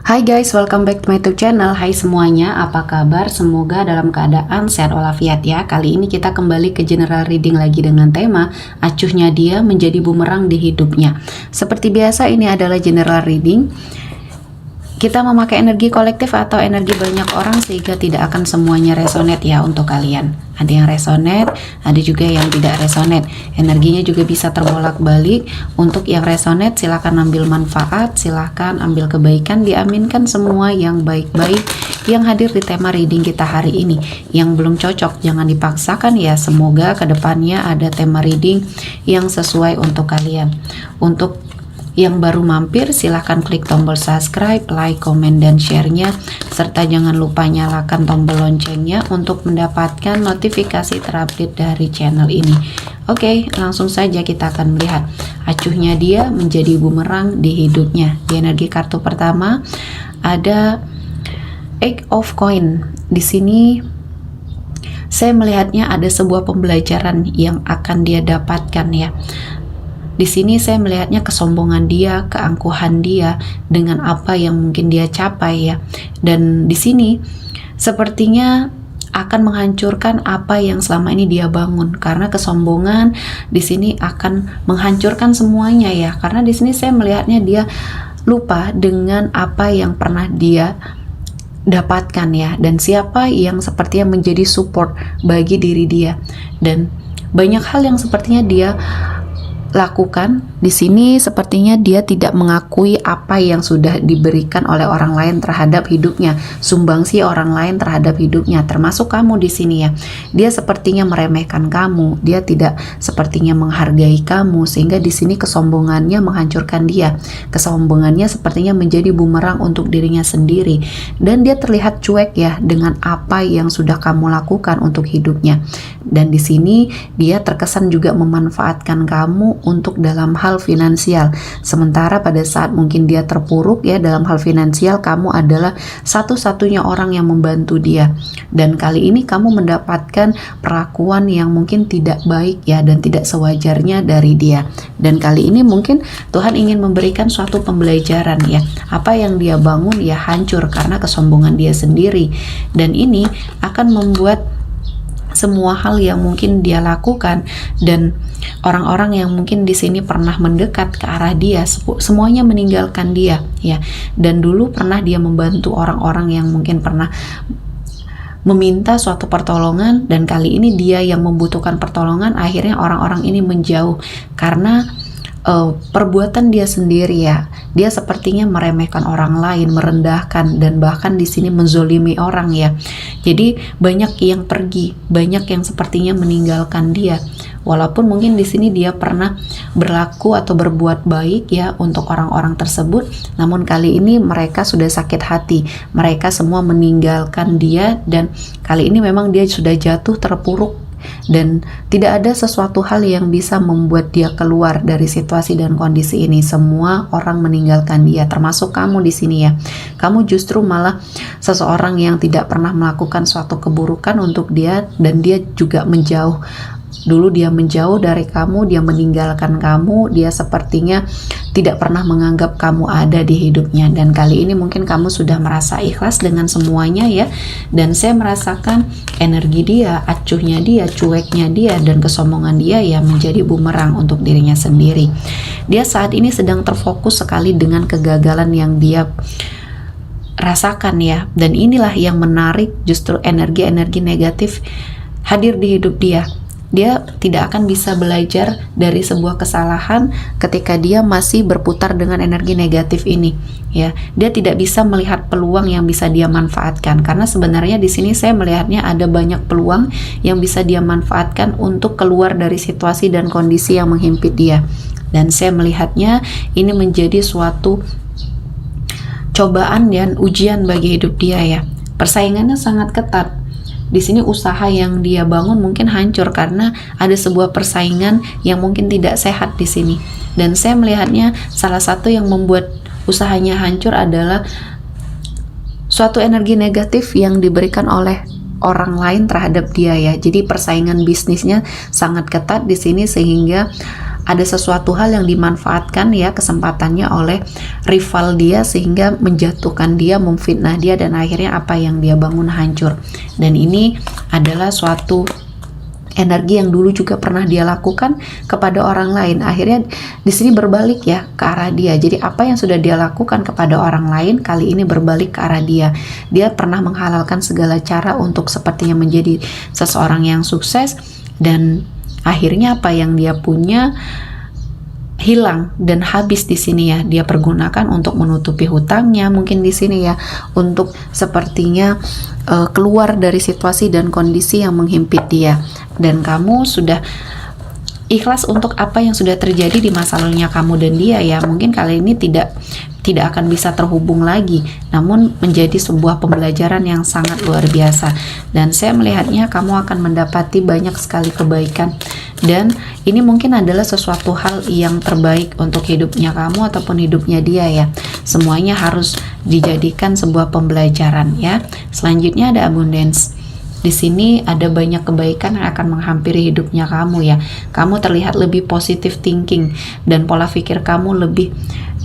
Hai guys, welcome back to my YouTube channel. Hai semuanya, apa kabar? Semoga dalam keadaan sehat walafiat ya. Kali ini kita kembali ke general reading lagi dengan tema acuhnya dia menjadi bumerang di hidupnya. Seperti biasa, ini adalah general reading. Kita memakai energi kolektif atau energi banyak orang sehingga tidak akan semuanya resonate ya untuk kalian. Ada yang resonate, ada juga yang tidak resonate. Energinya juga bisa terbolak-balik. Untuk yang resonate silahkan ambil manfaat, silahkan ambil kebaikan, diaminkan semua yang baik-baik yang hadir di tema reading kita hari ini. Yang belum cocok jangan dipaksakan ya, semoga kedepannya ada tema reading yang sesuai untuk kalian. Untuk yang baru mampir silahkan klik tombol subscribe, like, komen, dan share-nya, serta jangan lupa nyalakan tombol loncengnya untuk mendapatkan notifikasi terupdate dari channel ini. Oke, langsung saja kita akan melihat acuhnya dia menjadi bumerang di hidupnya. Di energi kartu pertama ada Eight of Coin. Di sini saya melihatnya ada sebuah pembelajaran yang akan dia dapatkan ya. Di sini saya melihatnya kesombongan dia, keangkuhan dia dengan apa yang mungkin dia capai ya. Dan di sini sepertinya akan menghancurkan apa yang selama ini dia bangun, karena kesombongan di sini akan menghancurkan semuanya ya. Karena di sini saya melihatnya dia lupa dengan apa yang pernah dia dapatkan ya, dan siapa yang sepertinya menjadi support bagi diri dia, dan banyak hal yang sepertinya dia lakukan. Di sini sepertinya dia tidak mengakui apa yang sudah diberikan oleh orang lain terhadap hidupnya, sumbangsi orang lain terhadap hidupnya, termasuk kamu di sini ya. Dia sepertinya meremehkan kamu, dia tidak sepertinya menghargai kamu, sehingga di sini kesombongannya menghancurkan dia. Kesombongannya sepertinya menjadi bumerang untuk dirinya sendiri, dan dia terlihat cuek ya dengan apa yang sudah kamu lakukan untuk hidupnya. Dan di sini dia terkesan juga memanfaatkan kamu untuk dalam hal finansial, sementara pada saat mungkin dia terpuruk ya dalam hal finansial, kamu adalah satu-satunya orang yang membantu dia. Dan kali ini kamu mendapatkan perlakuan yang mungkin tidak baik ya, dan tidak sewajarnya dari dia. Dan kali ini mungkin Tuhan ingin memberikan suatu pembelajaran ya, apa yang dia bangun ya hancur karena kesombongan dia sendiri. Dan ini akan membuat semua hal yang mungkin dia lakukan dan orang-orang yang mungkin di sini pernah mendekat ke arah dia, semuanya meninggalkan dia ya. Dan dulu pernah dia membantu orang-orang yang mungkin pernah meminta suatu pertolongan, dan kali ini dia yang membutuhkan pertolongan. Akhirnya orang-orang ini menjauh karena perbuatan dia sendiri ya. Dia sepertinya meremehkan orang lain, merendahkan, dan bahkan di sini menzolimi orang ya. Jadi banyak yang pergi, banyak yang sepertinya meninggalkan dia. Walaupun mungkin di sini dia pernah berlaku atau berbuat baik ya untuk orang-orang tersebut, namun kali ini mereka sudah sakit hati. Mereka semua meninggalkan dia, dan kali ini memang dia sudah jatuh terpuruk, dan tidak ada sesuatu hal yang bisa membuat dia keluar dari situasi dan kondisi ini. Semua orang meninggalkan dia, termasuk kamu di sini ya. Kamu justru malah seseorang yang tidak pernah melakukan suatu keburukan untuk dia, dan dia juga menjauh. Dulu dia menjauh dari kamu, dia meninggalkan kamu, dia sepertinya tidak pernah menganggap kamu ada di hidupnya. Dan kali ini mungkin kamu sudah merasa ikhlas dengan semuanya ya. Dan saya merasakan energi dia, acuhnya dia, cueknya dia, dan kesombongan dia ya menjadi bumerang untuk dirinya sendiri. Dia saat ini sedang terfokus sekali dengan kegagalan yang dia rasakan ya. Dan inilah yang menarik, justru energi-energi negatif hadir di hidup dia. Dia tidak akan bisa belajar dari sebuah kesalahan ketika dia masih berputar dengan energi negatif ini ya. Dia tidak bisa melihat peluang yang bisa dia manfaatkan, karena sebenarnya di sini saya melihatnya ada banyak peluang yang bisa dia manfaatkan untuk keluar dari situasi dan kondisi yang menghimpit dia. Dan saya melihatnya ini menjadi suatu cobaan dan ujian bagi hidup dia ya. Persaingannya sangat ketat. Di sini usaha yang dia bangun mungkin hancur karena ada sebuah persaingan yang mungkin tidak sehat di sini. Dan saya melihatnya salah satu yang membuat usahanya hancur adalah suatu energi negatif yang diberikan oleh orang lain terhadap dia ya. Jadi persaingan bisnisnya sangat ketat di sini, sehingga ada sesuatu hal yang dimanfaatkan ya kesempatannya oleh rival dia sehingga menjatuhkan dia, memfitnah dia, dan akhirnya apa yang dia bangun hancur. Dan ini adalah suatu energi yang dulu juga pernah dia lakukan kepada orang lain. Akhirnya di sini berbalik ya ke arah dia. Jadi apa yang sudah dia lakukan kepada orang lain kali ini berbalik ke arah dia. Dia pernah menghalalkan segala cara untuk sepertinya menjadi seseorang yang sukses, dan akhirnya apa yang dia punya hilang dan habis di sini ya. Dia pergunakan untuk menutupi hutangnya mungkin di sini ya, untuk sepertinya keluar dari situasi dan kondisi yang menghimpit dia. Dan kamu sudah ikhlas untuk apa yang sudah terjadi di masa lalunya kamu dan dia ya. Mungkin kali ini tidak akan bisa terhubung lagi, namun menjadi sebuah pembelajaran yang sangat luar biasa. Dan saya melihatnya kamu akan mendapati banyak sekali kebaikan, dan ini mungkin adalah sesuatu hal yang terbaik untuk hidupnya kamu ataupun hidupnya dia ya. Semuanya harus dijadikan sebuah pembelajaran ya. Selanjutnya ada abundance. Di sini ada banyak kebaikan yang akan menghampiri hidupnya kamu ya. Kamu terlihat lebih positive thinking, dan pola pikir kamu lebih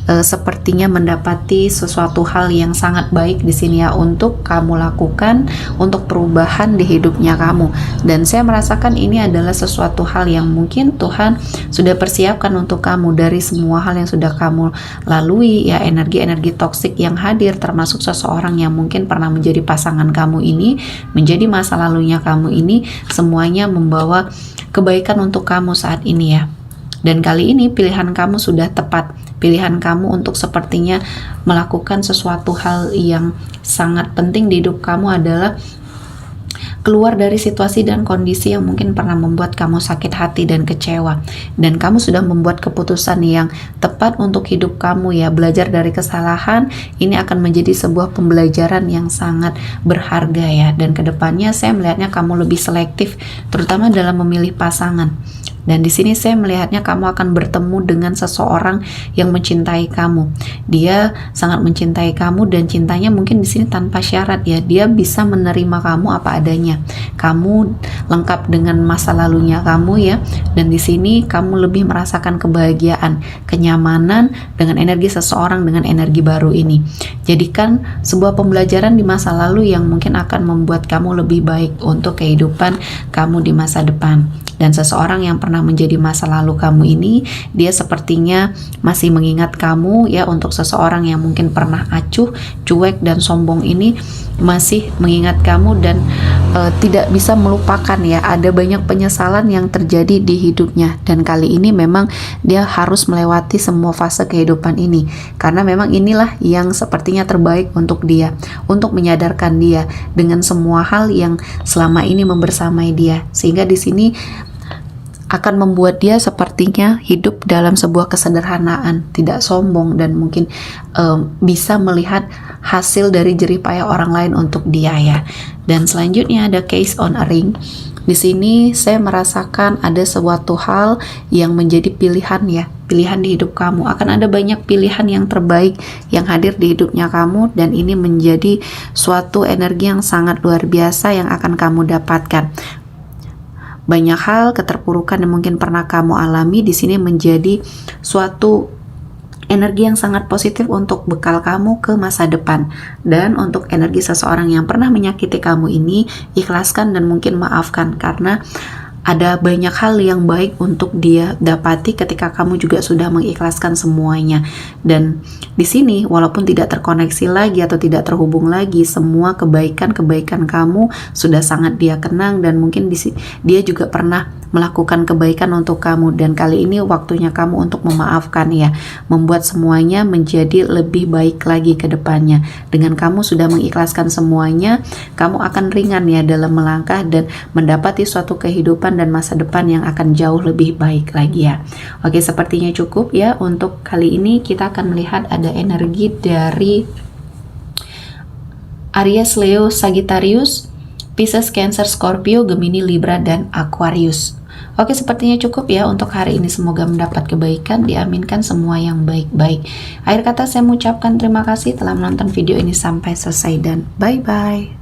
sepertinya mendapati sesuatu hal yang sangat baik di sini ya untuk kamu lakukan untuk perubahan di hidupnya kamu. Dan saya merasakan ini adalah sesuatu hal yang mungkin Tuhan sudah persiapkan untuk kamu dari semua hal yang sudah kamu lalui ya. Energi-energi toksik yang hadir, termasuk seseorang yang mungkin pernah menjadi pasangan kamu ini, menjadi masa lalunya kamu ini, semuanya membawa kebaikan untuk kamu saat ini ya. Dan kali ini pilihan kamu sudah tepat. Pilihan kamu untuk sepertinya melakukan sesuatu hal yang sangat penting di hidup kamu adalah keluar dari situasi dan kondisi yang mungkin pernah membuat kamu sakit hati dan kecewa. Dan kamu sudah membuat keputusan yang tepat untuk hidup kamu ya. Belajar dari kesalahan ini akan menjadi sebuah pembelajaran yang sangat berharga ya. Dan kedepannya saya melihatnya kamu lebih selektif, terutama dalam memilih pasangan. Dan di sini saya melihatnya kamu akan bertemu dengan seseorang yang mencintai kamu. Dia sangat mencintai kamu, dan cintanya mungkin di sini tanpa syarat ya. Dia bisa menerima kamu apa adanya. Kamu lengkap dengan masa lalunya kamu ya. Dan di sini kamu lebih merasakan kebahagiaan, kenyamanan dengan energi seseorang, dengan energi baru ini. Jadikan sebuah pembelajaran di masa lalu yang mungkin akan membuat kamu lebih baik untuk kehidupan kamu di masa depan. Dan seseorang yang pernah menjadi masa lalu kamu ini, dia sepertinya masih mengingat kamu ya. Untuk seseorang yang mungkin pernah acuh, cuek, dan sombong ini masih mengingat kamu dan tidak bisa melupakan ya. Ada banyak penyesalan yang terjadi di hidupnya, dan kali ini memang dia harus melewati semua fase kehidupan ini, karena memang inilah yang sepertinya terbaik untuk dia, untuk menyadarkan dia dengan semua hal yang selama ini membersamai dia, sehingga di sini akan membuat dia sepertinya hidup dalam sebuah kesederhanaan, tidak sombong, dan mungkin bisa melihat hasil dari jerih payah orang lain untuk dia ya. Dan selanjutnya ada case on a ring. Di sini saya merasakan ada suatu hal yang menjadi pilihan ya, pilihan di hidup kamu. Akan ada banyak pilihan yang terbaik yang hadir di hidupnya kamu, dan ini menjadi suatu energi yang sangat luar biasa yang akan kamu dapatkan. Banyak hal keterpurukan yang mungkin pernah kamu alami di sini menjadi suatu energi yang sangat positif untuk bekal kamu ke masa depan. Dan untuk energi seseorang yang pernah menyakiti kamu ini, ikhlaskan dan mungkin maafkan, karena ada banyak hal yang baik untuk dia dapati ketika kamu juga sudah mengikhlaskan semuanya. Dan di sini walaupun tidak terkoneksi lagi atau tidak terhubung lagi, semua kebaikan-kebaikan kamu sudah sangat dia kenang, dan mungkin dia juga pernah melakukan kebaikan untuk kamu. Dan kali ini waktunya kamu untuk memaafkan ya, membuat semuanya menjadi lebih baik lagi ke depannya. Dengan kamu sudah mengikhlaskan semuanya, kamu akan ringan ya dalam melangkah dan mendapati suatu kehidupan dan masa depan yang akan jauh lebih baik lagi ya. Oke, sepertinya cukup ya untuk kali ini. Kita akan melihat ada energi dari Aries, Leo, Sagittarius, Pisces, Cancer, Scorpio, Gemini, Libra, dan Aquarius. Oke, sepertinya cukup ya untuk hari ini. Semoga mendapat kebaikan, diaminkan semua yang baik-baik. Akhir kata saya mengucapkan terima kasih telah menonton video ini sampai selesai, dan bye-bye.